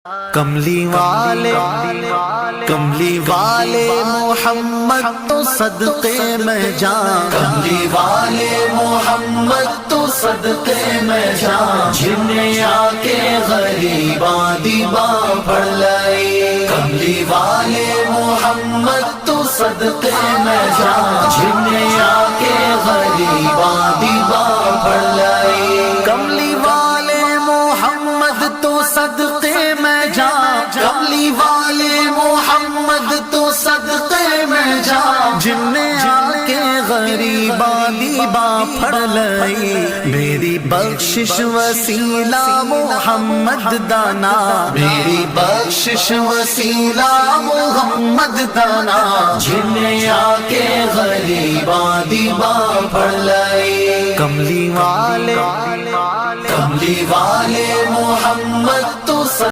कमली वाले मोहम्मद तो सदक़े में जान। कमली वाले मोहम्मद तो सदक़े में जान। जिन्हें आके गरीबा दीबा पढ़ लाई। कमली वाले मोहम्मद तो सदक़े में जान। जिन्हें आके गरीबा दीबा पढ़ लाई। कमली वाले मोहम्मद तो सदक़े में जा। कमली वाले मोहम्मद तो सदक़े में जा। जिन्ने आके गरीबा दीबा पढ़ लाई। मेरी बख्शिश वसीला मोहम्मद दाना। मेरी बख्शिश वसीला मोहम्मद दाना। जिन्ने आके गरीबा दीबा पढ़ लाई। कमली वाले मोहम्मद तो